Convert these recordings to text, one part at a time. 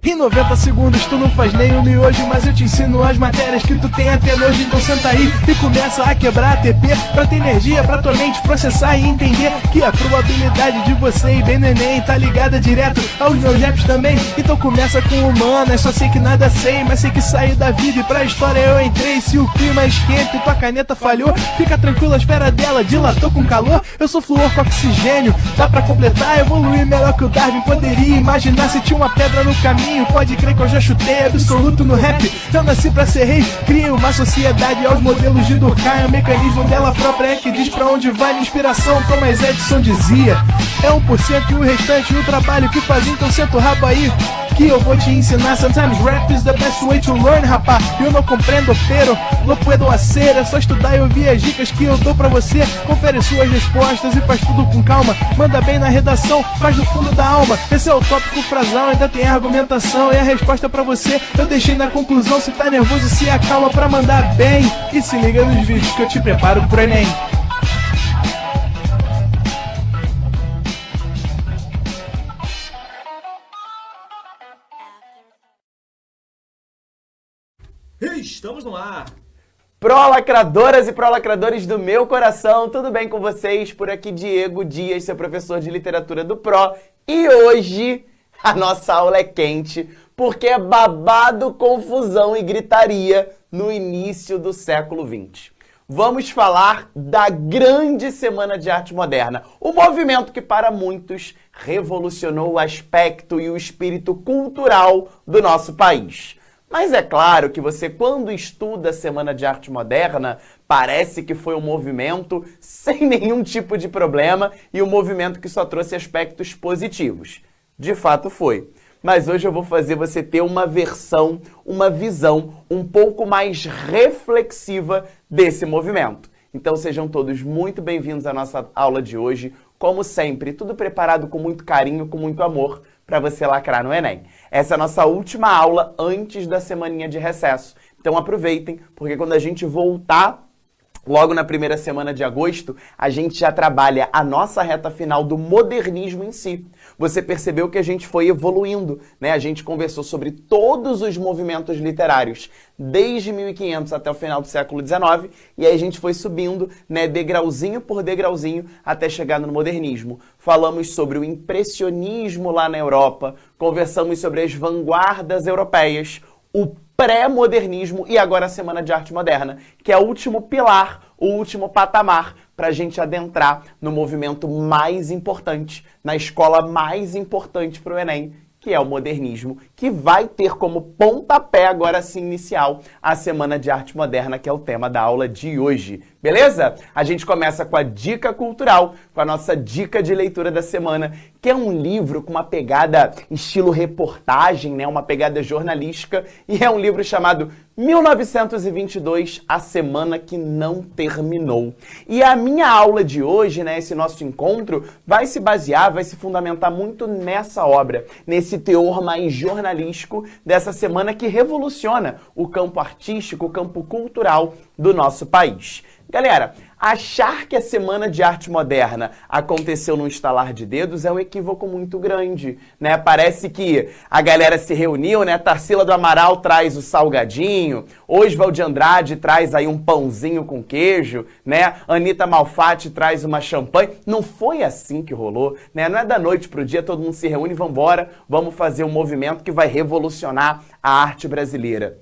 Em 90 segundos tu não faz nem um miojo, mas eu te ensino as matérias que tu tem até nojo. Então senta aí e começa a quebrar a TP pra ter energia pra tua mente processar e entender que a probabilidade de você ir bem no Enem tá ligada direto aos meus raps também. Então começa com humanas, só sei que nada sei, mas sei que saí da vida e pra história eu entrei. Se o clima esquenta e tua caneta falhou, fica tranquilo, a esfera dela dilatou com calor. Eu sou flúor com oxigênio, dá pra completar, evoluir melhor que o Darwin poderia imaginar se tinha uma pedra no caminho. Pode crer que eu já chutei absoluto no rap. Eu nasci pra ser rei, criei uma sociedade aos modelos de Durkheim. O mecanismo dela própria é que diz pra onde vai minha inspiração. Thomas Edison dizia: é 1% e o restante o trabalho que faz. Então senta o rabo aí que eu vou te ensinar. Sometimes rap is the best way to learn, rapá. Eu não compreendo, pero não puedo hacer. É só estudar e ouvir as dicas que eu dou pra você. Confere suas respostas e faz tudo com calma. Manda bem na redação, faz do fundo da alma. Esse é o tópico frasal, ainda tem argumentação. E a resposta pra você eu deixei na conclusão. Se tá nervoso, se acalma pra mandar bem. E se liga nos vídeos que eu te preparo pro Enem. Estamos no ar! Pró-lacradoras e pró-lacradores do meu coração, tudo bem com vocês? Por aqui Diego Dias, seu professor de literatura do Pró. E hoje a nossa aula é quente porque é babado, confusão e gritaria no início do século XX. Vamos falar da grande Semana de Arte Moderna, o movimento que para muitos revolucionou o aspecto e o espírito cultural do nosso país. Mas é claro que você, quando estuda a Semana de Arte Moderna, parece que foi um movimento sem nenhum tipo de problema e um movimento que só trouxe aspectos positivos. De fato foi. Mas hoje eu vou fazer você ter uma versão, uma visão um pouco mais reflexiva desse movimento. Então sejam todos muito bem-vindos à nossa aula de hoje. Como sempre, tudo preparado com muito carinho, com muito amor, para você lacrar no Enem. Essa é a nossa última aula antes da semaninha de recesso. Então aproveitem, porque quando a gente voltar, logo na primeira semana de agosto, a gente já trabalha a nossa reta final do modernismo em si. Você percebeu que a gente foi evoluindo, né? A gente conversou sobre todos os movimentos literários, desde 1500 até o final do século XIX, e aí a gente foi subindo, né, degrauzinho por degrauzinho, até chegar no modernismo. Falamos sobre o impressionismo lá na Europa, conversamos sobre as vanguardas europeias, o pré-modernismo e agora a Semana de Arte Moderna, que é o último pilar, o último patamar para a gente adentrar no movimento mais importante, na escola mais importante para o Enem, que é o modernismo, que vai ter como pontapé agora sim inicial a Semana de Arte Moderna, que é o tema da aula de hoje. Beleza? A gente começa com a dica cultural, com a nossa dica de leitura da semana, que é um livro com uma pegada estilo reportagem, né? Uma pegada jornalística, e é um livro chamado 1922, A Semana que Não Terminou. E a minha aula de hoje, né, esse nosso encontro, vai se basear, vai se fundamentar muito nessa obra, nesse teor mais jornalístico dessa semana que revoluciona o campo artístico, o campo cultural do nosso país. Galera, achar que a Semana de Arte Moderna aconteceu num estalar de dedos é um equívoco muito grande, né? Parece que a galera se reuniu, né? Tarsila do Amaral traz o salgadinho, Oswald de Andrade traz aí um pãozinho com queijo, né? Anitta Malfatti traz uma champanhe. Não foi assim que rolou, né? Não é da noite pro dia, todo mundo se reúne e vambora, vamos fazer um movimento que vai revolucionar a arte brasileira.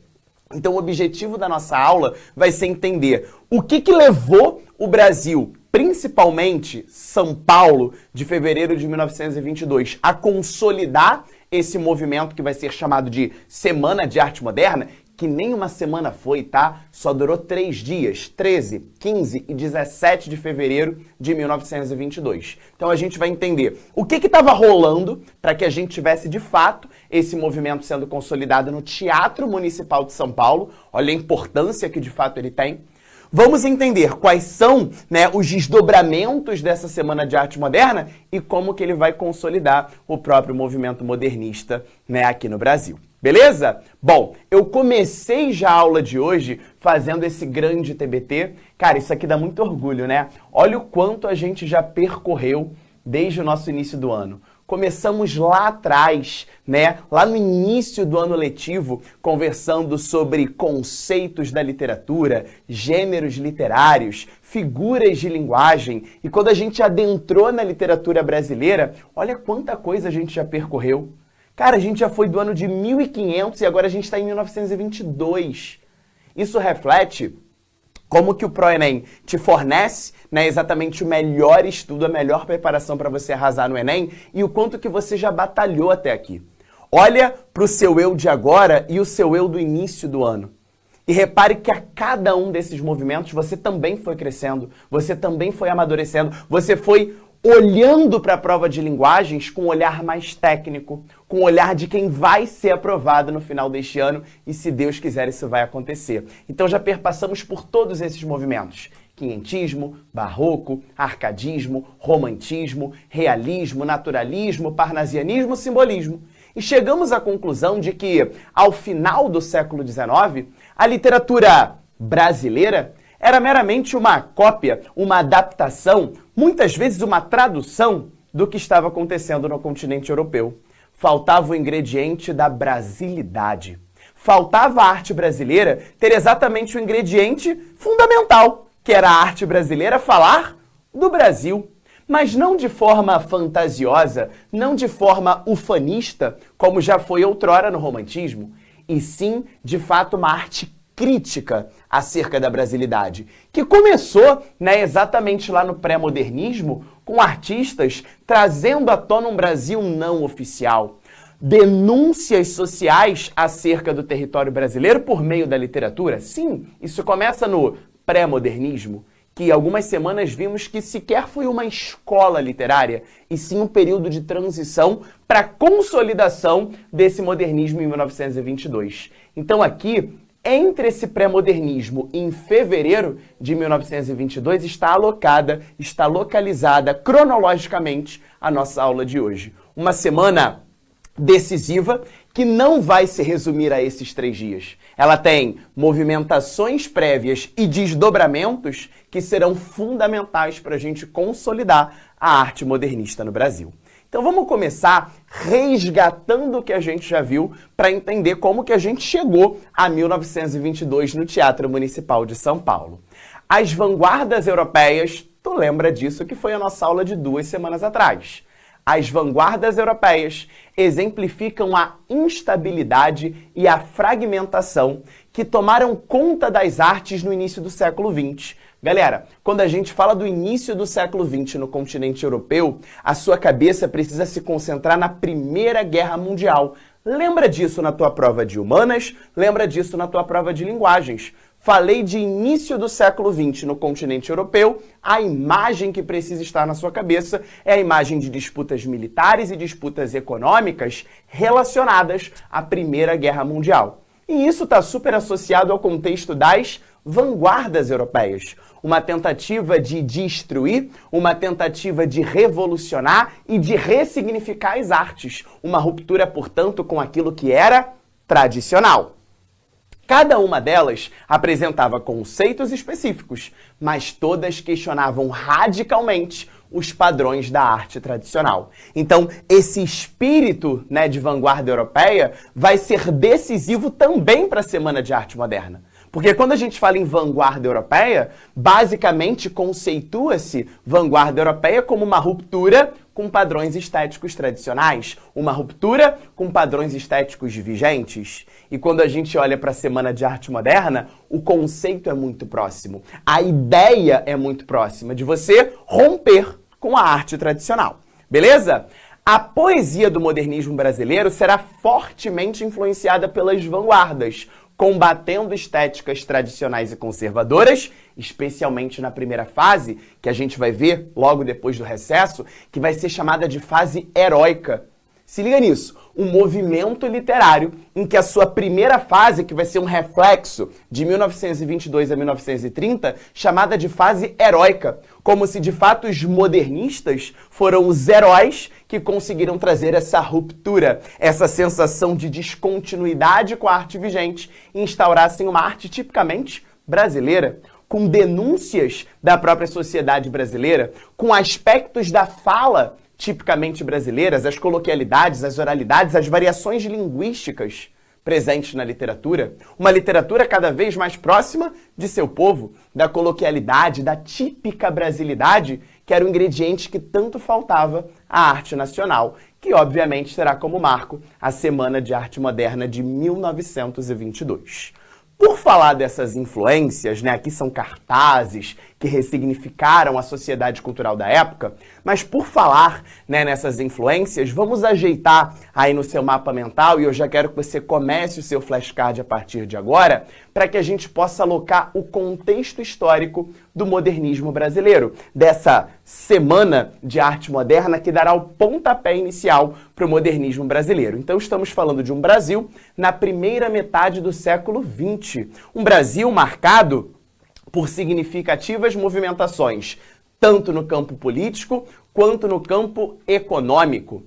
Então o objetivo da nossa aula vai ser entender o que levou o Brasil, principalmente São Paulo, de fevereiro de 1922, a consolidar esse movimento que vai ser chamado de Semana de Arte Moderna, que nem uma semana foi, tá? Só durou 3 dias, 13, 15 e 17 de fevereiro de 1922. Então a gente vai entender o que estava rolando para que a gente tivesse, de fato, esse movimento sendo consolidado no Teatro Municipal de São Paulo. Olha a importância que, de fato, ele tem. Vamos entender quais são, né, os desdobramentos dessa Semana de Arte Moderna e como que ele vai consolidar o próprio movimento modernista, né, aqui no Brasil. Beleza? Bom, eu comecei já a aula de hoje fazendo esse grande TBT. Cara, isso aqui dá muito orgulho, né? Olha o quanto a gente já percorreu desde o nosso início do ano. Começamos lá atrás, né? Lá no início do ano letivo, conversando sobre conceitos da literatura, gêneros literários, figuras de linguagem. E quando a gente adentrou na literatura brasileira, olha quanta coisa a gente já percorreu. Cara, a gente já foi do ano de 1500 e agora a gente está em 1922. Isso reflete como que o ProEnem te fornece, né, exatamente o melhor estudo, a melhor preparação para você arrasar no Enem e o quanto que você já batalhou até aqui. Olha para o seu eu de agora e o seu eu do início do ano. E repare que a cada um desses movimentos você também foi crescendo, você também foi amadurecendo, você foi olhando para a prova de linguagens com um olhar mais técnico, com o olhar de quem vai ser aprovado no final deste ano e, se Deus quiser, isso vai acontecer. Então já perpassamos por todos esses movimentos. Quinhentismo, barroco, arcadismo, romantismo, realismo, naturalismo, parnasianismo, simbolismo. E chegamos à conclusão de que, ao final do século XIX, a literatura brasileira era meramente uma cópia, uma adaptação, muitas vezes uma tradução do que estava acontecendo no continente europeu. Faltava o ingrediente da brasilidade. Faltava a arte brasileira ter exatamente o ingrediente fundamental, que era a arte brasileira falar do Brasil. Mas não de forma fantasiosa, não de forma ufanista, como já foi outrora no romantismo, e sim, de fato, uma arte crítica acerca da brasilidade, que começou, né, exatamente lá no pré-modernismo, com artistas trazendo à tona um Brasil não oficial, denúncias sociais acerca do território brasileiro por meio da literatura. Sim, isso começa no pré-modernismo, que algumas semanas vimos que sequer foi uma escola literária, e sim um período de transição para a consolidação desse modernismo em 1922. Então aqui, entre esse pré-modernismo em fevereiro de 1922, está alocada, está localizada cronologicamente a nossa aula de hoje. Uma semana decisiva que não vai se resumir a esses 3 dias. Ela tem movimentações prévias e desdobramentos que serão fundamentais para a gente consolidar a arte modernista no Brasil. Então vamos começar resgatando o que a gente já viu para entender como que a gente chegou a 1922 no Teatro Municipal de São Paulo. As vanguardas europeias, tu lembra disso que foi a nossa aula de 2 semanas atrás. As vanguardas europeias exemplificam a instabilidade e a fragmentação que tomaram conta das artes no início do século XX. Galera, quando a gente fala do início do século XX no continente europeu, a sua cabeça precisa se concentrar na Primeira Guerra Mundial. Lembra disso na tua prova de humanas? Lembra disso na tua prova de linguagens? Falei de início do século XX no continente europeu, a imagem que precisa estar na sua cabeça é a imagem de disputas militares e disputas econômicas relacionadas à Primeira Guerra Mundial. E isso está super associado ao contexto das vanguardas europeias. Uma tentativa de destruir, uma tentativa de revolucionar e de ressignificar as artes. Uma ruptura, portanto, com aquilo que era tradicional. Cada uma delas apresentava conceitos específicos, mas todas questionavam radicalmente os padrões da arte tradicional. Então, esse espírito, né, de vanguarda europeia vai ser decisivo também para a Semana de Arte Moderna. Porque quando a gente fala em vanguarda europeia, basicamente conceitua-se vanguarda europeia como uma ruptura com padrões estéticos tradicionais, uma ruptura com padrões estéticos vigentes. E quando a gente olha para a Semana de Arte Moderna, o conceito é muito próximo. A ideia é muito próxima de você romper com a arte tradicional. Beleza? A poesia do modernismo brasileiro será fortemente influenciada pelas vanguardas, combatendo estéticas tradicionais e conservadoras, especialmente na primeira fase, que a gente vai ver logo depois do recesso, que vai ser chamada de fase heróica. Se liga nisso, um movimento literário em que a sua primeira fase, que vai ser um reflexo de 1922 a 1930, chamada de fase heróica, como se de fato os modernistas foram os heróis que conseguiram trazer essa ruptura, essa sensação de descontinuidade com a arte vigente e instaurassem uma arte tipicamente brasileira, com denúncias da própria sociedade brasileira, com aspectos da fala tipicamente brasileiras, as coloquialidades, as oralidades, as variações linguísticas presentes na literatura, uma literatura cada vez mais próxima de seu povo, da coloquialidade, da típica brasilidade, que era o ingrediente que tanto faltava à arte nacional, que obviamente terá como marco a Semana de Arte Moderna de 1922. Por falar dessas influências, né, aqui são cartazes que ressignificaram a sociedade cultural da época, mas por falar, né, nessas influências, vamos ajeitar aí no seu mapa mental, e eu já quero que você comece o seu flashcard a partir de agora, para que a gente possa alocar o contexto histórico do modernismo brasileiro, dessa Semana de Arte Moderna que dará o pontapé inicial para o modernismo brasileiro. Então estamos falando de um Brasil na primeira metade do século XX, um Brasil marcado por significativas movimentações, tanto no campo político quanto no campo econômico.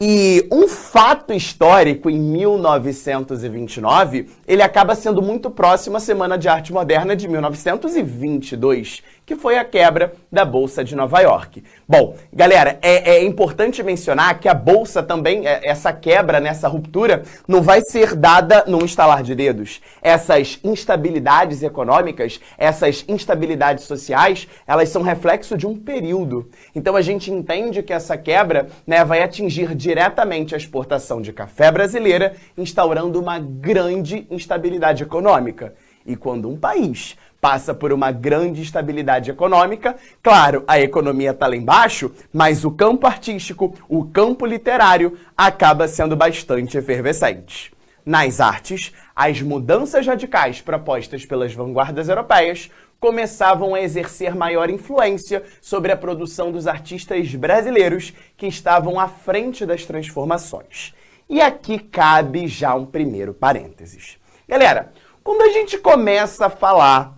E um fato histórico em 1929, ele acaba sendo muito próximo à Semana de Arte Moderna de 1922, que foi a quebra da Bolsa de Nova York. Bom, galera, é importante mencionar que a Bolsa também, essa quebra, nessa ruptura, não vai ser dada num estalar de dedos. Essas instabilidades econômicas, essas instabilidades sociais, elas são reflexo de um período. Então a gente entende que essa quebra, né, vai atingir diretamente a exportação de café brasileira, instaurando uma grande instabilidade econômica. E quando um país passa por uma grande estabilidade econômica, claro, a economia está lá embaixo, mas o campo artístico, o campo literário, acaba sendo bastante efervescente. Nas artes, as mudanças radicais propostas pelas vanguardas europeias começavam a exercer maior influência sobre a produção dos artistas brasileiros que estavam à frente das transformações. E aqui cabe já um primeiro parênteses. Galera, quando a gente começa a falar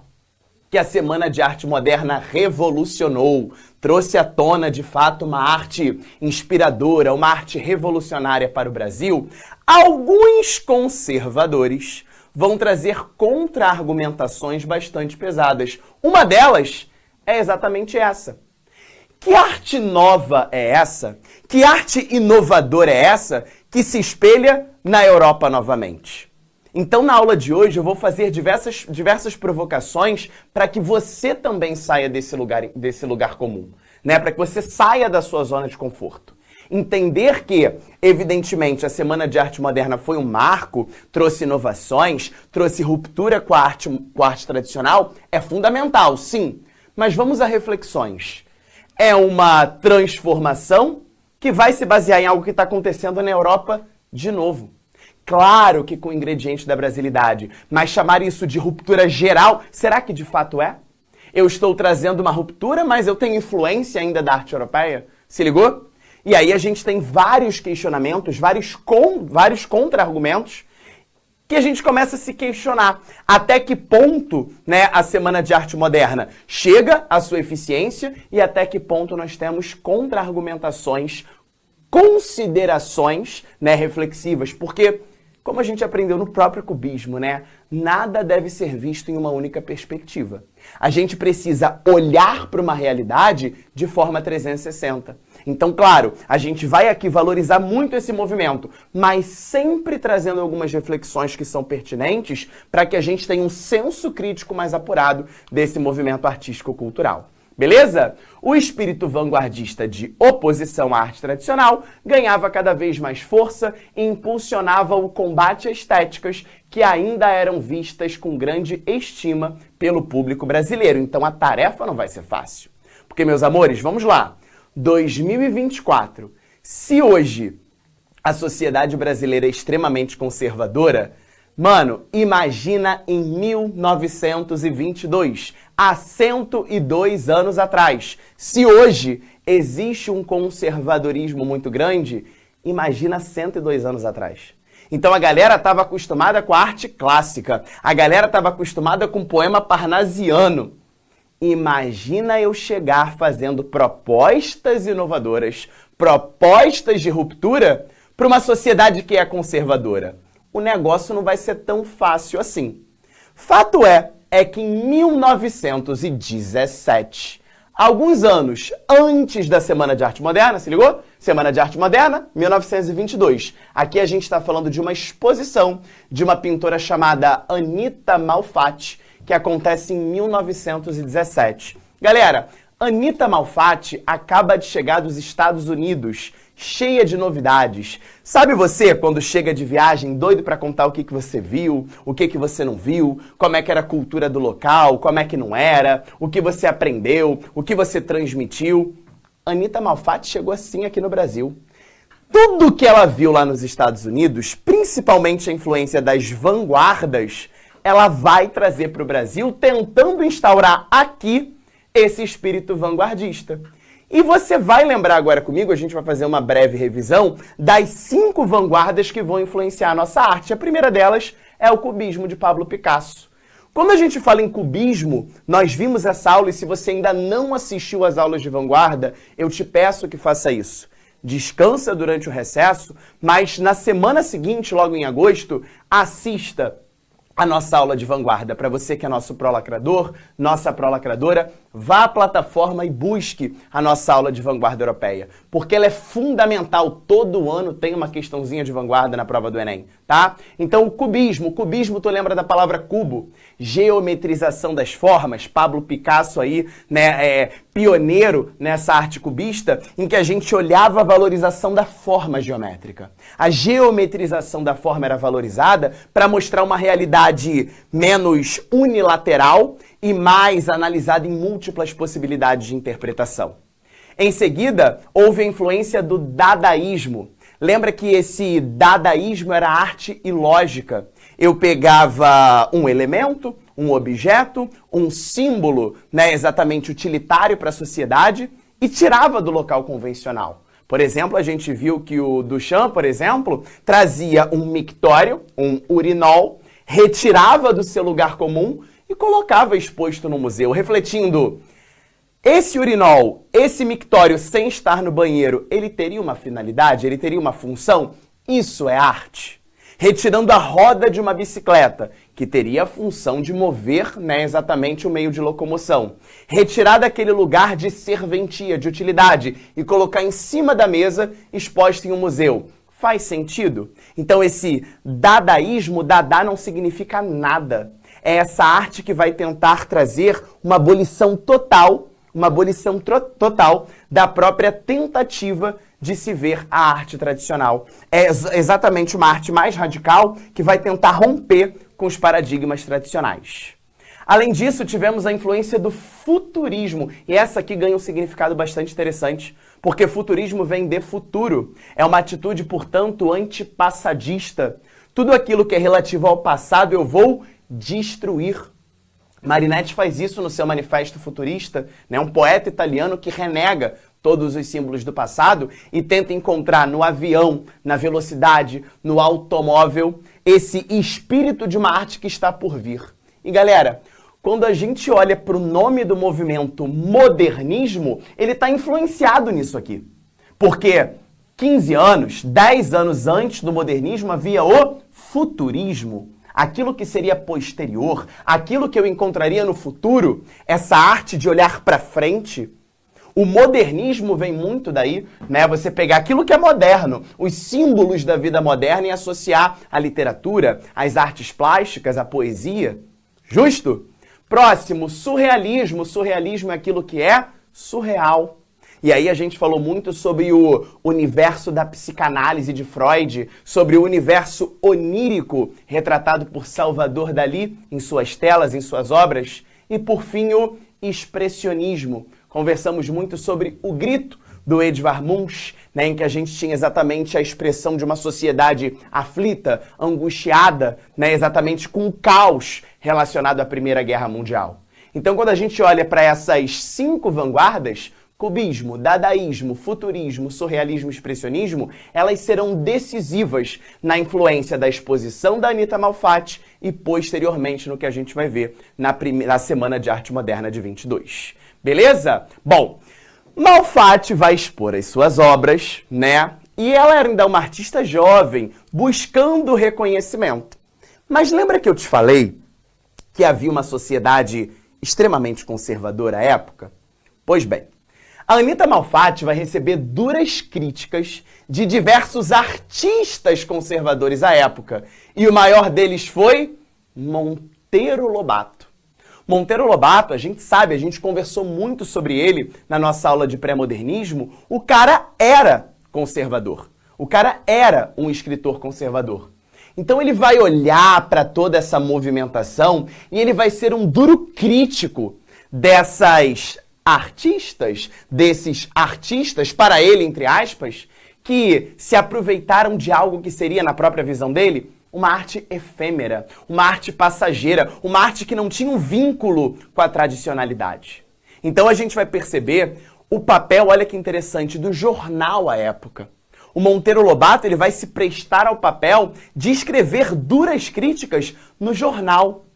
que a Semana de Arte Moderna revolucionou, trouxe à tona, de fato, uma arte inspiradora, uma arte revolucionária para o Brasil, alguns conservadores vão trazer contra-argumentações bastante pesadas. Uma delas é exatamente essa. Que arte nova é essa? Que arte inovadora é essa que se espelha na Europa novamente? Então, na aula de hoje, eu vou fazer diversas provocações para que você também saia desse lugar comum, né? Para que você saia da sua zona de conforto. Entender que, evidentemente, a Semana de Arte Moderna foi um marco, trouxe inovações, trouxe ruptura com a arte tradicional, é fundamental, sim. Mas vamos a reflexões. É uma transformação que vai se basear em algo que está acontecendo na Europa de novo. Claro que com ingredientes da brasilidade, mas chamar isso de ruptura geral, será que de fato é? Eu estou trazendo uma ruptura, mas eu tenho influência ainda da arte europeia? Se ligou? E aí a gente tem vários questionamentos, vários contra-argumentos, que a gente começa a se questionar até que ponto, né, a Semana de Arte Moderna chega à sua eficiência e até que ponto nós temos contra-argumentações, considerações, né, reflexivas, porque, como a gente aprendeu no próprio cubismo, né, nada deve ser visto em uma única perspectiva. A gente precisa olhar para uma realidade de forma 360. Então, claro, a gente vai aqui valorizar muito esse movimento, mas sempre trazendo algumas reflexões que são pertinentes para que a gente tenha um senso crítico mais apurado desse movimento artístico-cultural. Beleza? O espírito vanguardista de oposição à arte tradicional ganhava cada vez mais força e impulsionava o combate a estéticas que ainda eram vistas com grande estima pelo público brasileiro. Então a tarefa não vai ser fácil. Porque, meus amores, vamos lá. 2024. Se hoje a sociedade brasileira é extremamente conservadora, mano, imagina em 1922, há 102 anos atrás. Se hoje existe um conservadorismo muito grande, imagina 102 anos atrás. Então a galera estava acostumada com a arte clássica, a galera estava acostumada com o poema parnasiano. Imagina eu chegar fazendo propostas inovadoras, propostas de ruptura para uma sociedade que é conservadora. O negócio não vai ser tão fácil assim. Fato é que em 1917, alguns anos antes da Semana de Arte Moderna, se ligou? Semana de Arte Moderna, 1922. Aqui a gente está falando de uma exposição de uma pintora chamada Anita Malfatti, que acontece em 1917. Galera, Anita Malfatti acaba de chegar dos Estados Unidos, cheia de novidades. Sabe você, quando chega de viagem, doido para contar o que você viu, o que você não viu, como é que era a cultura do local, como é que não era, o que você aprendeu, o que você transmitiu? Anita Malfatti chegou assim aqui no Brasil. Tudo que ela viu lá nos Estados Unidos, principalmente a influência das vanguardas, ela vai trazer para o Brasil, tentando instaurar aqui esse espírito vanguardista. E você vai lembrar agora comigo, a gente vai fazer uma breve revisão das 5 vanguardas que vão influenciar a nossa arte. A primeira delas é o cubismo de Pablo Picasso. Quando a gente fala em cubismo, nós vimos essa aula e se você ainda não assistiu às aulas de vanguarda, eu te peço que faça isso. Descansa durante o recesso, mas na semana seguinte, logo em agosto, assista a nossa aula de vanguarda. Para você que é nosso pró-lacrador, nossa pró-lacradora, vá à plataforma e busque a nossa aula de vanguarda europeia, porque ela é fundamental. Todo ano tem uma questãozinha de vanguarda na prova do Enem, tá? Então o cubismo, tu lembra da palavra cubo? Geometrização das formas. Pablo Picasso aí, né, pioneiro nessa arte cubista, em que a gente olhava a valorização da forma geométrica. A geometrização da forma era valorizada para mostrar uma realidade menos unilateral e mais analisada em múltiplas possibilidades de interpretação. Em seguida, houve a influência do dadaísmo. Lembra que esse dadaísmo era arte e lógica. Eu pegava um elemento, um objeto, um símbolo, né, exatamente utilitário para a sociedade e tirava do local convencional. Por exemplo, a gente viu que o Duchamp, por exemplo, trazia um mictório, um urinol, retirava do seu lugar comum e colocava exposto no museu, refletindo: esse urinol, esse mictório, sem estar no banheiro, ele teria uma finalidade, ele teria uma função? Isso é arte. Retirando a roda de uma bicicleta, que teria a função de mover, né, exatamente o meio de locomoção. Retirar daquele lugar de serventia, de utilidade, e colocar em cima da mesa, exposto em um museu. Faz sentido? Então esse dadaísmo, dadá não significa nada. É essa arte que vai tentar trazer uma abolição total da própria tentativa de se ver a arte tradicional. É exatamente uma arte mais radical que vai tentar romper com os paradigmas tradicionais. Além disso, tivemos a influência do futurismo, e essa aqui ganha um significado bastante interessante, porque futurismo vem de futuro. É uma atitude, portanto, antipassadista. Tudo aquilo que é relativo ao passado eu vou destruir. Marinetti faz isso no seu Manifesto Futurista, né? Um poeta italiano que renega todos os símbolos do passado e tenta encontrar no avião, na velocidade, no automóvel, esse espírito de uma arte que está por vir. E galera, quando a gente olha para o nome do movimento modernismo, ele está influenciado nisso aqui. Porque 15 anos, 10 anos antes do modernismo havia o futurismo. Aquilo que seria posterior, aquilo que eu encontraria no futuro, essa arte de olhar para frente. O modernismo vem muito daí, né? Você pegar aquilo que é moderno, os símbolos da vida moderna e associar à literatura, às artes plásticas, à poesia. Justo? Próximo, surrealismo. Surrealismo é aquilo que é surreal. E aí a gente falou muito sobre o universo da psicanálise de Freud, sobre o universo onírico retratado por Salvador Dalí em suas telas, em suas obras. E por fim o expressionismo. Conversamos muito sobre o grito do Edvard Munch, né, em que a gente tinha exatamente a expressão de uma sociedade aflita, angustiada, né, exatamente com o caos relacionado à Primeira Guerra Mundial. Então, quando a gente olha para essas 5 vanguardas, Cubismo, dadaísmo, futurismo, surrealismo, expressionismo, elas serão decisivas na influência da exposição da Anita Malfatti e posteriormente no que a gente vai ver na Semana de Arte Moderna de 22. Beleza? Bom, Malfatti vai expor as suas obras, né? E ela era ainda uma artista jovem, buscando reconhecimento. Mas lembra que eu te falei que havia uma sociedade extremamente conservadora à época? Pois bem, a Anita Malfatti vai receber duras críticas de diversos artistas conservadores à época. E o maior deles foi Monteiro Lobato. Monteiro Lobato, a gente sabe, a gente conversou muito sobre ele na nossa aula de pré-modernismo. O cara era conservador. O cara era um escritor conservador. Então ele vai olhar para toda essa movimentação e ele vai ser um duro crítico desses artistas, para ele, entre aspas, que se aproveitaram de algo que seria, na própria visão dele, uma arte efêmera, uma arte passageira, uma arte que não tinha um vínculo com a tradicionalidade. Então a gente vai perceber o papel, olha que interessante, do jornal à época. O Monteiro Lobato ele vai se prestar ao papel de escrever duras críticas no jornal.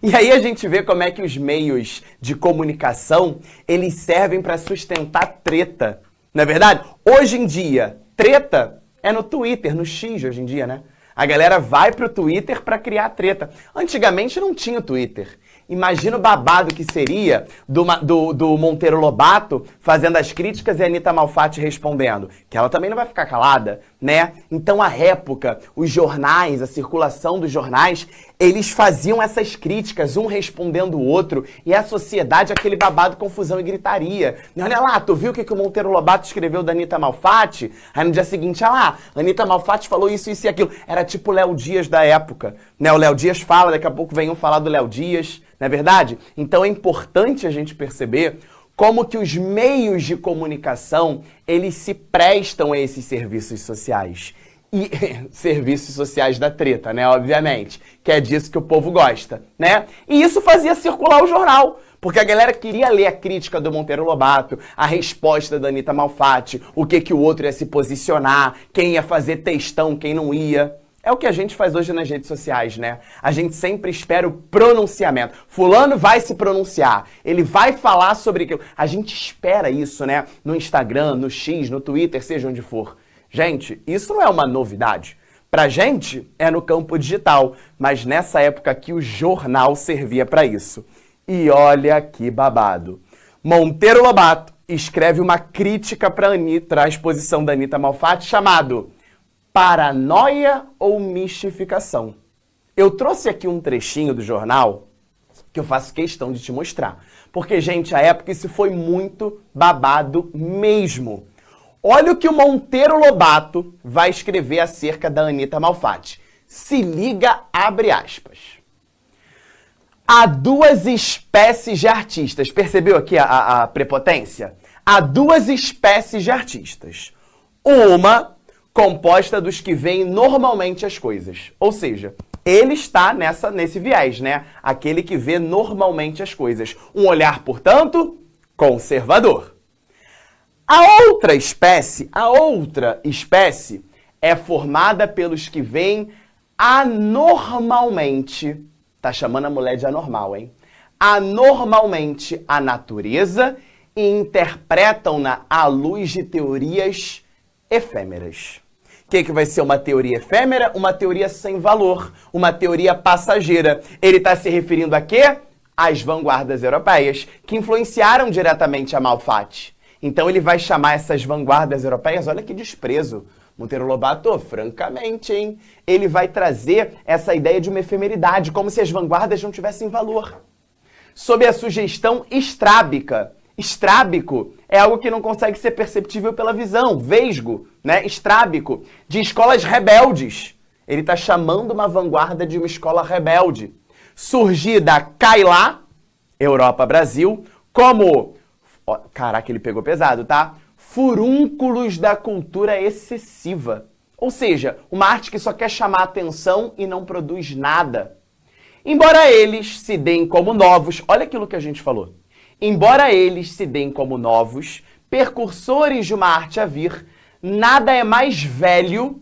E aí a gente vê como é que os meios de comunicação, eles servem para sustentar treta. Não é verdade? Hoje em dia, treta é no Twitter, no X hoje em dia, né? A galera vai pro Twitter para criar treta. Antigamente não tinha o Twitter. Imagina o babado que seria do Monteiro Lobato fazendo as críticas e a Anita Malfatti respondendo. Que ela também não vai ficar calada, né? Então, à época, os jornais, a circulação dos jornais, eles faziam essas críticas, um respondendo o outro, e a sociedade, aquele babado, confusão e gritaria. E olha lá, tu viu o que o Monteiro Lobato escreveu da Anita Malfatti? Aí no dia seguinte, olha lá, a Anita Malfatti falou isso e aquilo. Era tipo o Léo Dias da época, né? O Léo Dias fala, daqui a pouco vem um falar do Léo Dias. Não é verdade? Então é importante a gente perceber como que os meios de comunicação, eles se prestam a esses serviços sociais. E serviços sociais da treta, né? Obviamente. Que é disso que o povo gosta, né? E isso fazia circular o jornal. Porque a galera queria ler a crítica do Monteiro Lobato, a resposta da Anita Malfatti, o que o outro ia se posicionar, quem ia fazer textão, quem não ia. É o que a gente faz hoje nas redes sociais, né? A gente sempre espera o pronunciamento. Fulano vai se pronunciar, ele vai falar sobre aquilo. A gente espera isso, né? No Instagram, no X, no Twitter, seja onde for. Gente, isso não é uma novidade. Pra gente, é no campo digital. Mas nessa época aqui, o jornal servia pra isso. E olha que babado. Monteiro Lobato escreve uma crítica pra Anita, a exposição da Anita Malfatti, chamado Paranoia ou Mistificação. Eu trouxe aqui um trechinho do jornal que eu faço questão de te mostrar. Porque, gente, a época isso foi muito babado mesmo. Olha o que o Monteiro Lobato vai escrever acerca da Anita Malfatti. Se liga, abre aspas. Há duas espécies de artistas. Percebeu aqui a prepotência? Há duas espécies de artistas. Uma composta dos que veem normalmente as coisas. Ou seja, ele está nesse viés, né? Aquele que vê normalmente as coisas. Um olhar, portanto, conservador. A outra espécie é formada pelos que veem anormalmente. Tá chamando a mulher de anormal, hein? Anormalmente a natureza e interpretam-na à luz de teorias efêmeras. O que vai ser uma teoria efêmera? Uma teoria sem valor, uma teoria passageira. Ele está se referindo a quê? Às vanguardas europeias, que influenciaram diretamente a Malfatti. Então ele vai chamar essas vanguardas europeias, olha que desprezo. Monteiro Lobato, francamente, hein? Ele vai trazer essa ideia de uma efemeridade, como se as vanguardas não tivessem valor. Sob a sugestão estrábica. Estrábico é algo que não consegue ser perceptível pela visão, vesgo, né? Estrábico, de escolas rebeldes. Ele está chamando uma vanguarda de uma escola rebelde. Surgida, cai lá, Europa, Brasil, como... Caraca, ele pegou pesado, tá? Furúnculos da cultura excessiva. Ou seja, uma arte que só quer chamar atenção e não produz nada. Embora eles se deem como novos, olha aquilo que a gente falou. Embora eles se deem como novos, precursores de uma arte a vir, nada é mais velho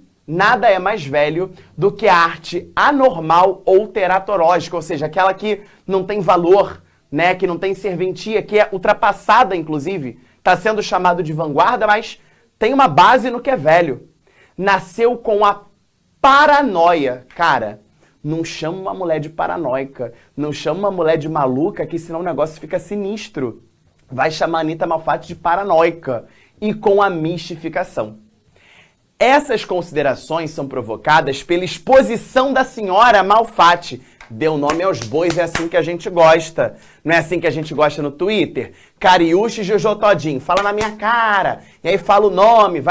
do que a arte anormal ou teratológica, ou seja, aquela que não tem valor, né, que não tem serventia, que é ultrapassada, inclusive, está sendo chamado de vanguarda, mas tem uma base no que é velho. Nasceu com a paranoia. Cara, não chama uma mulher de paranoica, não chama uma mulher de maluca, que senão o negócio fica sinistro. Vai chamar a Anitta Malfatti de paranoica e com a mistificação. Essas considerações são provocadas pela exposição da senhora Malfatti. Deu nome aos bois, é assim que a gente gosta. Não é assim que a gente gosta no Twitter? Cariúcha e Jojo Todinho, fala na minha cara. E aí fala o nome,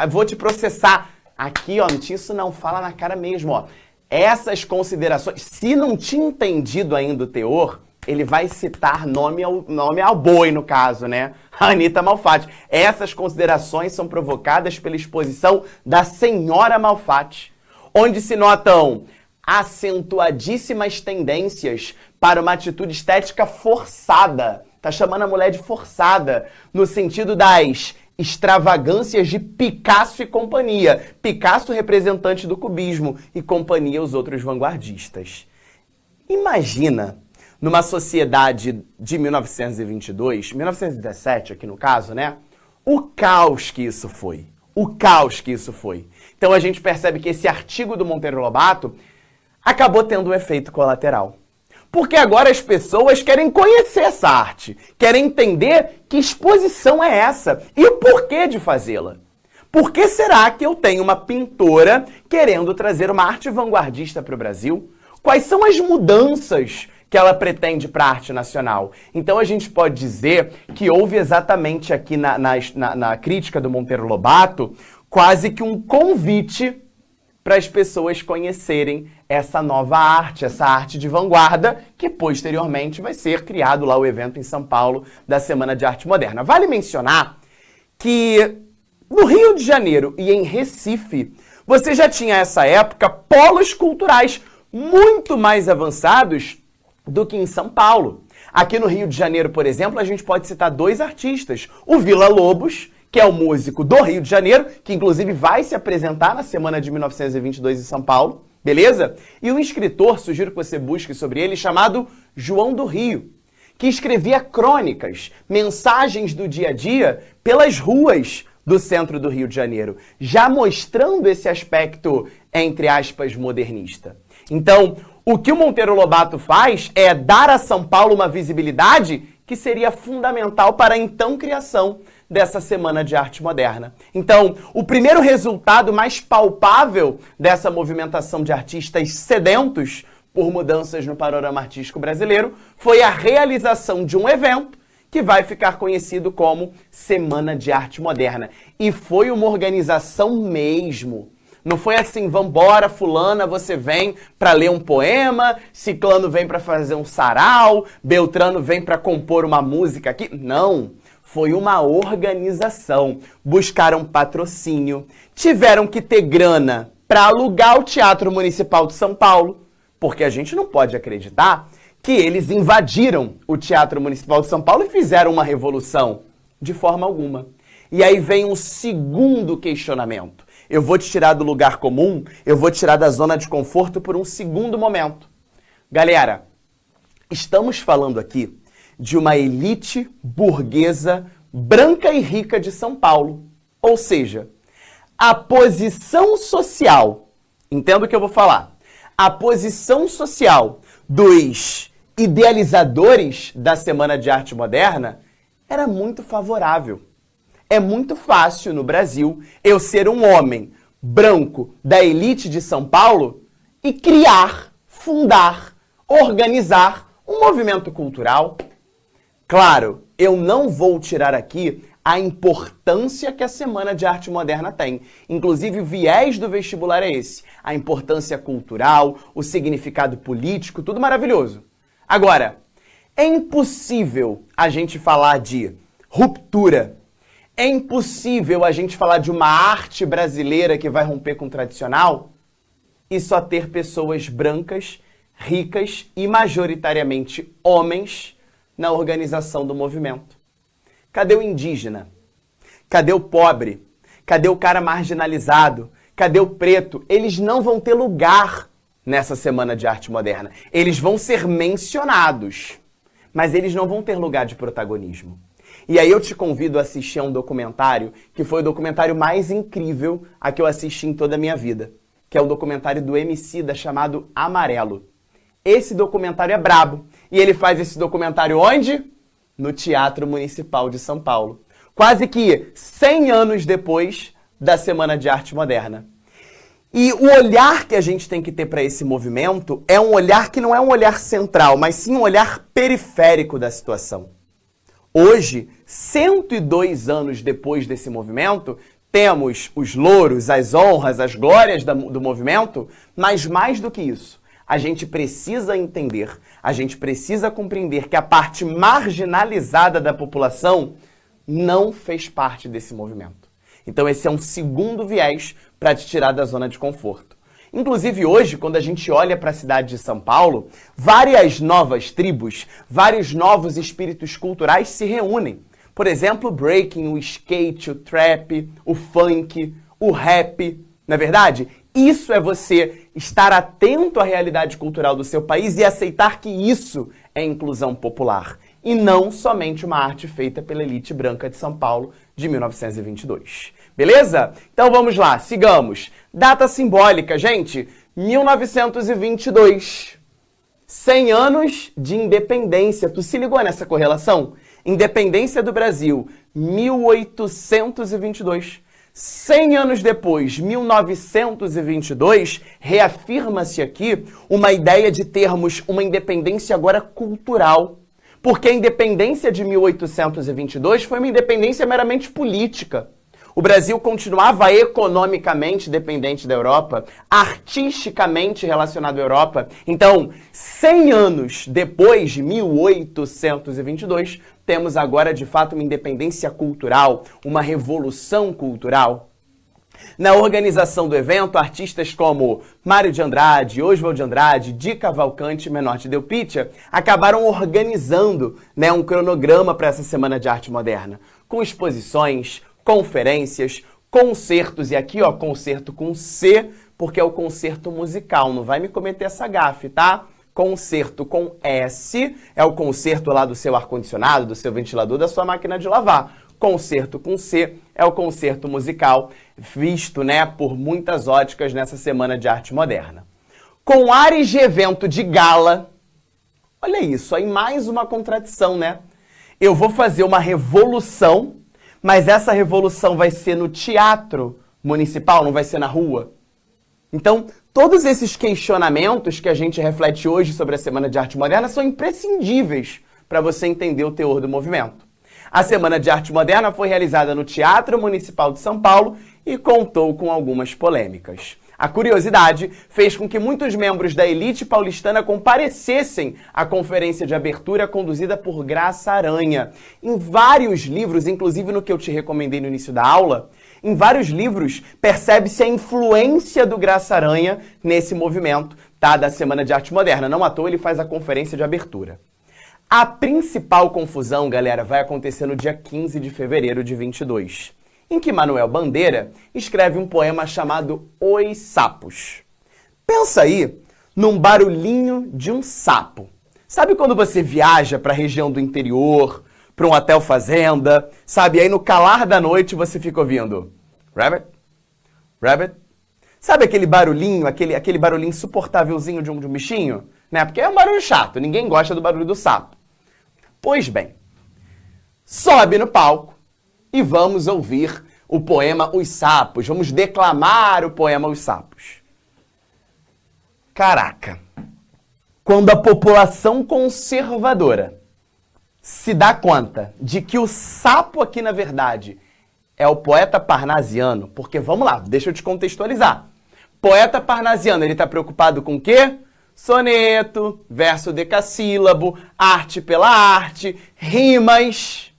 vou te processar. Aqui, ó, não tinha isso não, fala na cara mesmo, ó. Essas considerações, se não tinha entendido ainda o teor, ele vai citar nome ao boi, no caso, né? A Anitta Malfatti. Essas considerações são provocadas pela exposição da senhora Malfatti, onde se notam acentuadíssimas tendências para uma atitude estética forçada. Tá chamando a mulher de forçada, no sentido das extravagâncias de Picasso e companhia. Picasso, representante do cubismo, e companhia, os outros vanguardistas. Imagina, numa sociedade de 1922, 1917 aqui no caso, né? O caos que isso foi. O caos que isso foi. Então a gente percebe que esse artigo do Monteiro Lobato acabou tendo um efeito colateral. Porque agora as pessoas querem conhecer essa arte, querem entender que exposição é essa e o porquê de fazê-la. Por que será que eu tenho uma pintora querendo trazer uma arte vanguardista para o Brasil? Quais são as mudanças que ela pretende para a arte nacional? Então a gente pode dizer que houve exatamente aqui na crítica do Monteiro Lobato quase que um convite para as pessoas conhecerem essa nova arte, essa arte de vanguarda, que posteriormente vai ser criado lá o evento em São Paulo da Semana de Arte Moderna. Vale mencionar que no Rio de Janeiro e em Recife, você já tinha nessa época polos culturais muito mais avançados do que em São Paulo. Aqui no Rio de Janeiro, por exemplo, a gente pode citar dois artistas, o Villa-Lobos, que é o músico do Rio de Janeiro, que inclusive vai se apresentar na semana de 1922 em São Paulo, beleza? E um escritor, sugiro que você busque sobre ele, chamado João do Rio, que escrevia crônicas, mensagens do dia a dia pelas ruas do centro do Rio de Janeiro, já mostrando esse aspecto, entre aspas, modernista. Então, o que o Monteiro Lobato faz é dar a São Paulo uma visibilidade que seria fundamental para a então criação dessa Semana de Arte Moderna. Então, o primeiro resultado mais palpável dessa movimentação de artistas sedentos por mudanças no panorama artístico brasileiro foi a realização de um evento que vai ficar conhecido como Semana de Arte Moderna. E foi uma organização mesmo. Não foi assim, vambora, fulana, você vem para ler um poema, ciclano vem para fazer um sarau, beltrano vem para compor uma música aqui. Não, foi uma organização. Buscaram patrocínio, tiveram que ter grana para alugar o Teatro Municipal de São Paulo, porque a gente não pode acreditar que eles invadiram o Teatro Municipal de São Paulo e fizeram uma revolução. De forma alguma. E aí vem um segundo questionamento. Eu vou te tirar do lugar comum, eu vou te tirar da zona de conforto por um segundo momento. Galera, estamos falando aqui de uma elite burguesa branca e rica de São Paulo. Ou seja, a posição social, entenda o que eu vou falar, a posição social dos idealizadores da Semana de Arte Moderna era muito favorável. É muito fácil no Brasil eu ser um homem branco da elite de São Paulo e criar, fundar, organizar um movimento cultural. Claro, eu não vou tirar aqui a importância que a Semana de Arte Moderna tem. Inclusive, o viés do vestibular é esse. A importância cultural, o significado político, tudo maravilhoso. Agora, é impossível a gente falar de ruptura. É impossível a gente falar de uma arte brasileira que vai romper com o tradicional e só ter pessoas brancas, ricas e majoritariamente homens na organização do movimento. Cadê o indígena? Cadê o pobre? Cadê o cara marginalizado? Cadê o preto? Eles não vão ter lugar nessa Semana de Arte Moderna. Eles vão ser mencionados, mas eles não vão ter lugar de protagonismo. E aí eu te convido a assistir a um documentário que foi o documentário mais incrível a que eu assisti em toda a minha vida, que é o documentário do Emicida chamado Amarelo. Esse documentário é brabo. E ele faz esse documentário onde? No Teatro Municipal de São Paulo. Quase que 100 anos depois da Semana de Arte Moderna. E o olhar que a gente tem que ter para esse movimento é um olhar que não é um olhar central, mas sim um olhar periférico da situação. Hoje, 102 anos depois desse movimento, temos os louros, as honras, as glórias do movimento, mas mais do que isso, a gente precisa entender, a gente precisa compreender que a parte marginalizada da população não fez parte desse movimento. Então esse é um segundo viés para te tirar da zona de conforto. Inclusive hoje, quando a gente olha para a cidade de São Paulo, várias novas tribos, vários novos espíritos culturais se reúnem. Por exemplo, o breaking, o skate, o trap, o funk, o rap. Não é verdade? Isso é você estar atento à realidade cultural do seu país e aceitar que isso é inclusão popular. E não somente uma arte feita pela elite branca de São Paulo de 1922. Beleza? Então vamos lá, sigamos. Data simbólica, gente. 1922. 100 anos de independência. Tu se ligou nessa correlação? Independência do Brasil, 1822. 100 anos depois, 1922, reafirma-se aqui uma ideia de termos uma independência agora cultural. Porque a independência de 1822 foi uma independência meramente política. O Brasil continuava economicamente dependente da Europa, artisticamente relacionado à Europa. Então, 100 anos depois de 1822, temos agora, de fato, uma independência cultural, uma revolução cultural. Na organização do evento, artistas como Mário de Andrade, Oswald de Andrade, Di Cavalcante e Menotti Del Pitta acabaram organizando, um cronograma para essa Semana de Arte Moderna, com exposições, conferências, concertos, e aqui, concerto com C, porque é o concerto musical, não vai me cometer essa gafe, tá? Concerto com S é o concerto lá do seu ar-condicionado, do seu ventilador, da sua máquina de lavar. Concerto com C é o concerto musical visto, por muitas óticas nessa Semana de Arte Moderna. Com ares de evento de gala, olha isso, aí mais uma contradição, Eu vou fazer uma revolução, mas essa revolução vai ser no teatro municipal, não vai ser na rua. Então, todos esses questionamentos que a gente reflete hoje sobre a Semana de Arte Moderna são imprescindíveis para você entender o teor do movimento. A Semana de Arte Moderna foi realizada no Teatro Municipal de São Paulo e contou com algumas polêmicas. A curiosidade fez com que muitos membros da elite paulistana comparecessem à conferência de abertura conduzida por Graça Aranha. Em vários livros, inclusive no que eu te recomendei no início da aula, em vários livros percebe-se a influência do Graça Aranha nesse movimento, da Semana de Arte Moderna. Não à toa ele faz a conferência de abertura. A principal confusão, galera, vai acontecer no dia 15 de fevereiro de 22, em que Manuel Bandeira escreve um poema chamado Os Sapos. Pensa aí num barulhinho de um sapo. Sabe quando você viaja para a região do interior, para um hotel fazenda, sabe? Aí no calar da noite você fica ouvindo rabbit, rabbit. Sabe aquele barulhinho, aquele barulhinho insuportávelzinho de um bichinho? Porque é um barulho chato, ninguém gosta do barulho do sapo. Pois bem, sobe no palco e vamos ouvir o poema Os Sapos. Vamos declamar o poema Os Sapos. Caraca, quando a população conservadora se dá conta de que o sapo aqui, na verdade, é o poeta parnasiano, porque, vamos lá, deixa eu te contextualizar. Poeta parnasiano, ele está preocupado com o quê? Soneto, verso decassílabo, arte pela arte, rimas.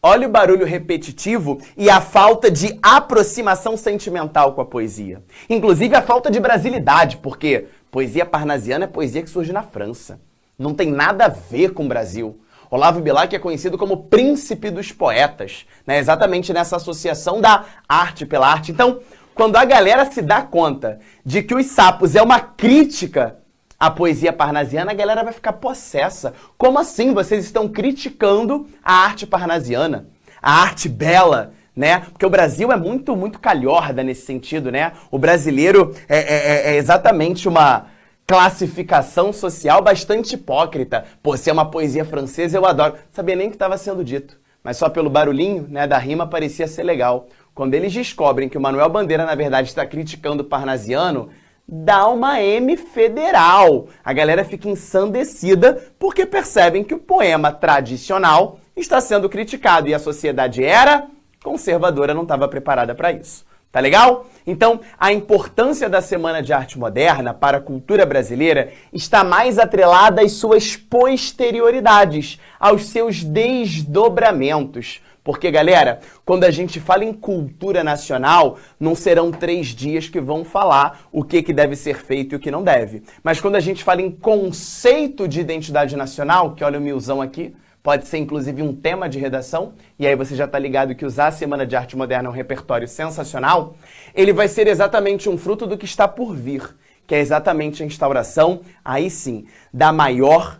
Olha o barulho repetitivo e a falta de aproximação sentimental com a poesia. Inclusive a falta de brasilidade, porque poesia parnasiana é poesia que surge na França. Não tem nada a ver com o Brasil. Olavo Bilac é conhecido como príncipe dos poetas, né? Exatamente nessa associação da arte pela arte. Então, quando a galera se dá conta de que Os Sapos é uma crítica à poesia parnasiana, a galera vai ficar possessa. Como assim vocês estão criticando a arte parnasiana, a arte bela, né? Porque o Brasil é muito calhorda nesse sentido, né? O brasileiro é exatamente uma classificação social bastante hipócrita. Pô, se é uma poesia francesa, eu adoro. Sabia nem o que estava sendo dito, mas só pelo barulhinho, né, da rima parecia ser legal. Quando eles descobrem que o Manuel Bandeira, na verdade, está criticando o parnasiano, dá uma M federal. A galera fica ensandecida porque percebem que o poema tradicional está sendo criticado e a sociedade era conservadora, não estava preparada para isso. Tá legal? Então, a importância da Semana de Arte Moderna para a cultura brasileira está mais atrelada às suas posterioridades, aos seus desdobramentos. Porque, galera, quando a gente fala em cultura nacional, não serão 3 dias que vão falar o que deve ser feito e o que não deve. Mas quando a gente fala em conceito de identidade nacional, que olha o milzão aqui, pode ser, inclusive, um tema de redação, e aí você já está ligado que usar a Semana de Arte Moderna é um repertório sensacional, ele vai ser exatamente um fruto do que está por vir, que é exatamente a instauração, aí sim, da maior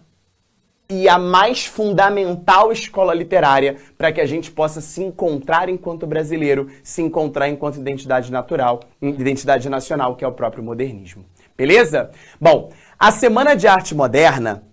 e a mais fundamental escola literária para que a gente possa se encontrar enquanto brasileiro, se encontrar enquanto identidade natural, identidade nacional, que é o próprio modernismo. Beleza? Bom, a Semana de Arte Moderna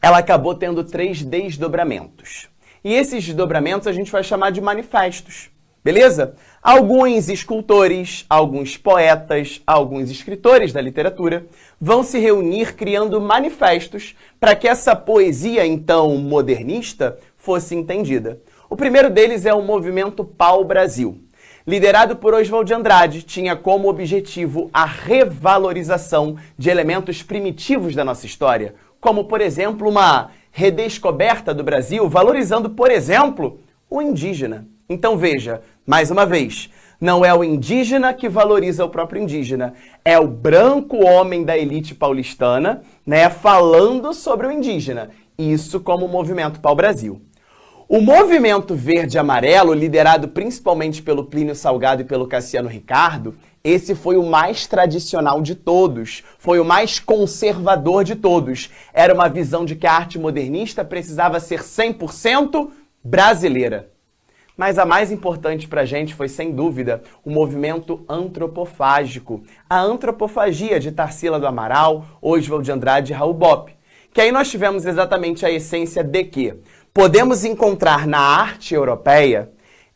ela acabou tendo 3 desdobramentos. E esses desdobramentos a gente vai chamar de manifestos, beleza? Alguns escultores, alguns poetas, alguns escritores da literatura vão se reunir criando manifestos para que essa poesia, então, modernista, fosse entendida. O primeiro deles é o movimento Pau-Brasil. Liderado por Oswald de Andrade, tinha como objetivo a revalorização de elementos primitivos da nossa história, como, por exemplo, uma redescoberta do Brasil, valorizando, por exemplo, o indígena. Então veja, mais uma vez, não é o indígena que valoriza o próprio indígena, é o branco homem da elite paulistana, né, falando sobre o indígena. Isso como o movimento Pau-Brasil. O movimento verde-amarelo, liderado principalmente pelo Plínio Salgado e pelo Cassiano Ricardo, esse foi o mais tradicional de todos, foi o mais conservador de todos. Era uma visão de que a arte modernista precisava ser 100% brasileira. Mas a mais importante para a gente foi, sem dúvida, o movimento antropofágico, a antropofagia de Tarsila do Amaral, Oswald de Andrade e Raul Bopp. Que aí nós tivemos exatamente a essência de que podemos encontrar na arte europeia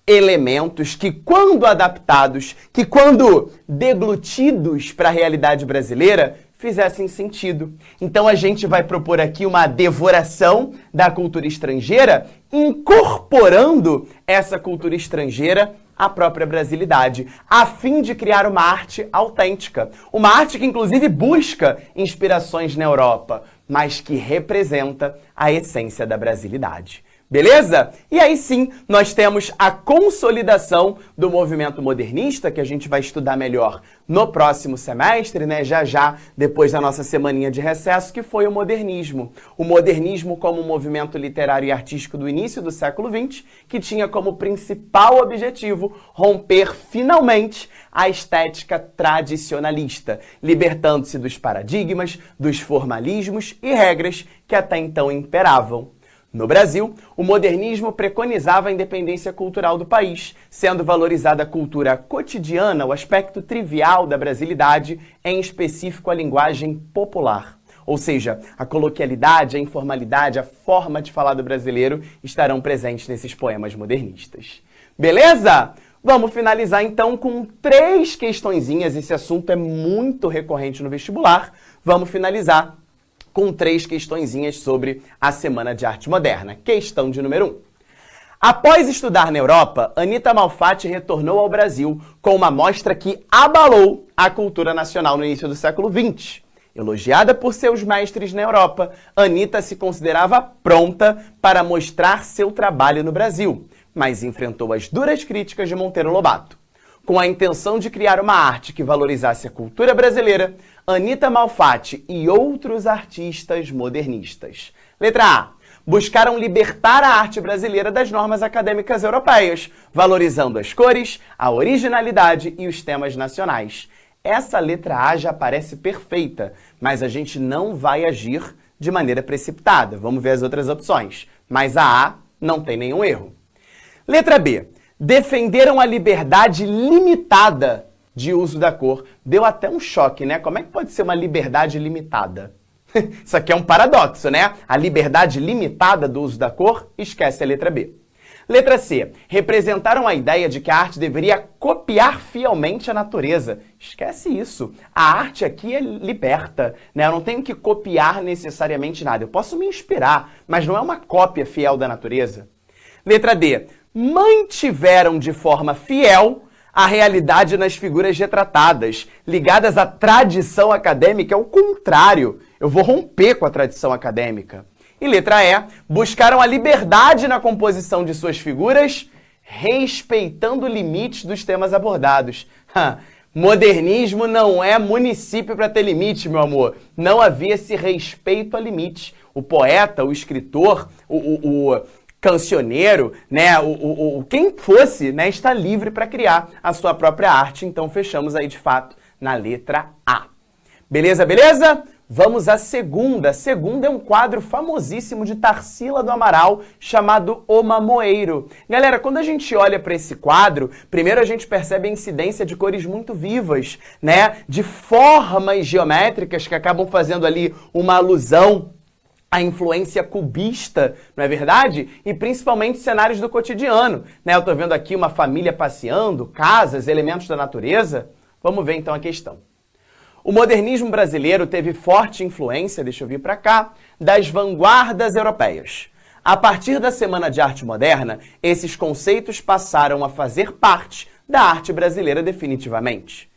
elementos que, quando adaptados, que quando deglutidos para a realidade brasileira, fizessem sentido. Então a gente vai propor aqui uma devoração da cultura estrangeira, incorporando essa cultura estrangeira à própria brasilidade, a fim de criar uma arte autêntica. Uma arte que, inclusive, busca inspirações na Europa, mas que representa a essência da brasilidade. Beleza? E aí sim, nós temos a consolidação do movimento modernista, que a gente vai estudar melhor no próximo semestre, né? Já depois da nossa semaninha de recesso, que foi o modernismo. O modernismo como movimento literário e artístico do início do século XX, que tinha como principal objetivo romper finalmente a estética tradicionalista, libertando-se dos paradigmas, dos formalismos e regras que até então imperavam. No Brasil, o modernismo preconizava a independência cultural do país, sendo valorizada a cultura cotidiana, o aspecto trivial da brasilidade, em específico a linguagem popular. Ou seja, a coloquialidade, a informalidade, a forma de falar do brasileiro estarão presentes nesses poemas modernistas. Beleza? Vamos finalizar então com 3 questõezinhas. Esse assunto é muito recorrente no vestibular. Vamos finalizar com 3 questõezinhas sobre a Semana de Arte Moderna. Questão de número 1. Após estudar na Europa, Anita Malfatti retornou ao Brasil com uma mostra que abalou a cultura nacional no início do século XX. Elogiada por seus mestres na Europa, Anita se considerava pronta para mostrar seu trabalho no Brasil, mas enfrentou as duras críticas de Monteiro Lobato. Com a intenção de criar uma arte que valorizasse a cultura brasileira, Anita Malfatti e outros artistas modernistas. Letra A. buscaram libertar a arte brasileira das normas acadêmicas europeias, valorizando as cores, a originalidade e os temas nacionais. Essa letra A já parece perfeita, mas a gente não vai agir de maneira precipitada. Vamos ver as outras opções. Mas a A não tem nenhum erro. Letra B. Defenderam a liberdade limitada de uso da cor. Deu até um choque, né? Como é que pode ser uma liberdade limitada? Isso aqui é um paradoxo, né? A liberdade limitada do uso da cor, esquece a letra B. Letra C. Representaram a ideia de que a arte deveria copiar fielmente a natureza. Esquece isso. A arte aqui é liberta, né? Eu não tenho que copiar necessariamente nada. Eu posso me inspirar, mas não é uma cópia fiel da natureza. Letra D. Mantiveram de forma fiel a realidade nas figuras retratadas, ligadas à tradição acadêmica. É o contrário. Eu vou romper com a tradição acadêmica. E letra E, buscaram a liberdade na composição de suas figuras, respeitando limites dos temas abordados. Modernismo não é município para ter limite, meu amor. Não havia esse respeito a limite. O poeta, o escritor, o cancioneiro, né, quem fosse, né, está livre para criar a sua própria arte. Então fechamos aí de fato na letra A. Beleza, beleza? Vamos à segunda. A segunda é um quadro famosíssimo de Tarsila do Amaral chamado O Mamoeiro. Galera, quando a gente olha para esse quadro, primeiro a gente percebe a incidência de cores muito vivas, né, de formas geométricas que acabam fazendo ali uma alusão a influência cubista, não é verdade? E principalmente cenários do cotidiano, né? Eu tô vendo aqui uma família passeando, casas, elementos da natureza. Vamos ver então a questão. O modernismo brasileiro teve forte influência, deixa eu vir para cá, das vanguardas europeias. A partir da Semana de Arte Moderna, esses conceitos passaram a fazer parte da arte brasileira definitivamente.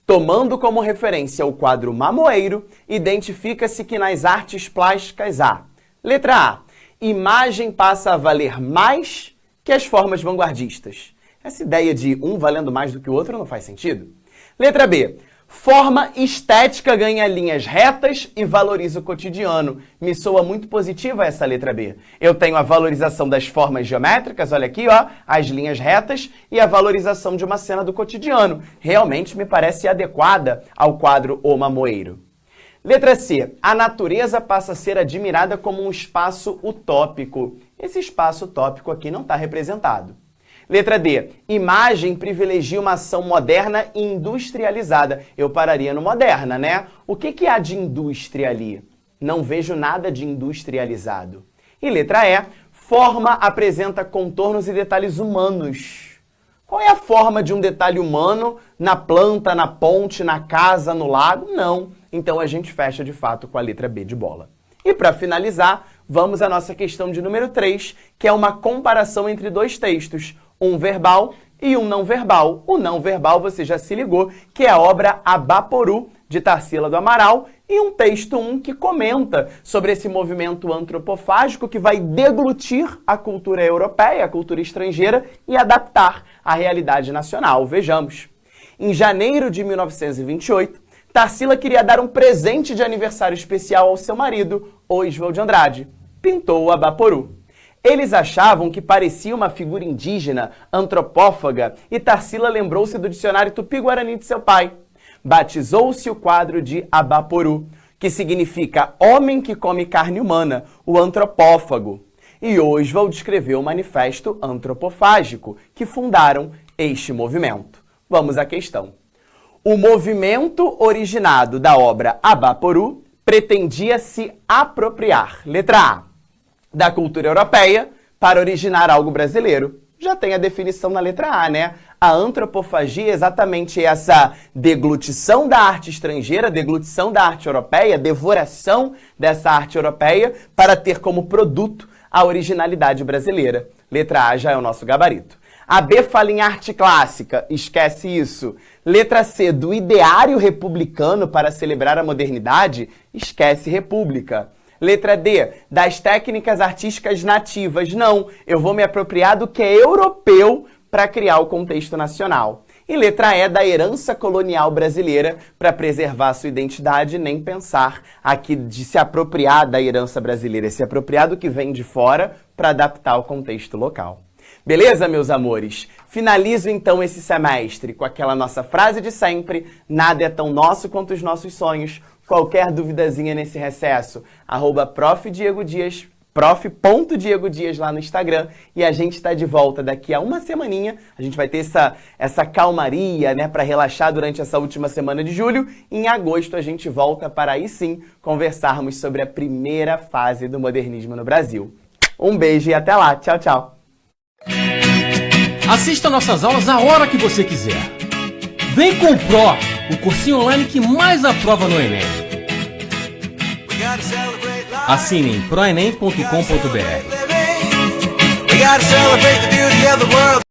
Tomando como referência o quadro Mamoeiro, identifica-se que nas artes plásticas há: letra A. Imagem passa a valer mais que as formas vanguardistas. Essa ideia de um valendo mais do que o outro não faz sentido. Letra B. Forma estética ganha linhas retas e valoriza o cotidiano. Me soa muito positiva essa letra B. Eu tenho a valorização das formas geométricas, olha aqui, ó, as linhas retas, e a valorização de uma cena do cotidiano. Realmente me parece adequada ao quadro O Mamoeiro. Letra C. A natureza passa a ser admirada como um espaço utópico. Esse espaço utópico aqui não está representado. Letra D. Imagem privilegia uma ação moderna e industrializada. Eu pararia no moderna, né? O que há de indústria ali? Não vejo nada de industrializado. E letra E. Forma apresenta contornos e detalhes humanos. Qual é a forma de um detalhe humano na planta, na ponte, na casa, no lago? Não. Então a gente fecha de fato com a letra B de bola. E para finalizar, vamos à nossa questão de número 3, que é uma comparação entre dois textos. Um verbal e um não verbal. O não verbal, você já se ligou, que é a obra Abaporu, de Tarsila do Amaral, e um texto 1 que comenta sobre esse movimento antropofágico que vai deglutir a cultura europeia, a cultura estrangeira, e adaptar à realidade nacional. Vejamos. Em janeiro de 1928, Tarsila queria dar um presente de aniversário especial ao seu marido, Oswald Andrade. Pintou o Abaporu. Eles achavam que parecia uma figura indígena, antropófaga, e Tarsila lembrou-se do dicionário tupi-guarani de seu pai. Batizou-se o quadro de Abaporu, que significa homem que come carne humana, o antropófago. E Oswald escreveu o manifesto antropofágico, que fundaram este movimento. Vamos à questão. O movimento originado da obra Abaporu pretendia se apropriar, letra A, da cultura europeia para originar algo brasileiro. Já tem a definição na letra A, né? A antropofagia é exatamente essa deglutição da arte estrangeira, deglutição da arte europeia, devoração dessa arte europeia para ter como produto a originalidade brasileira. Letra A já é o nosso gabarito. A B fala em arte clássica, esquece isso. Letra C, do ideário republicano para celebrar a modernidade, esquece república. Letra D, das técnicas artísticas nativas. Não, eu vou me apropriar do que é europeu para criar o contexto nacional. E letra E, da herança colonial brasileira, para preservar sua identidade, nem pensar aqui de se apropriar da herança brasileira, se apropriar do que vem de fora para adaptar ao contexto local. Beleza, meus amores? Finalizo então esse semestre com aquela nossa frase de sempre: nada é tão nosso quanto os nossos sonhos. Qualquer duvidazinha nesse recesso, @prof.Diego Dias lá no Instagram, e a gente está de volta daqui a uma semaninha. A gente vai ter essa calmaria, né, para relaxar durante essa última semana de julho. Em agosto a gente volta para aí sim conversarmos sobre a primeira fase do modernismo no Brasil. Um beijo e até lá. Tchau, tchau. Assista nossas aulas a hora que você quiser. Vem com o Pro, o cursinho online que mais aprova no Enem. Assine em proenem.com.br.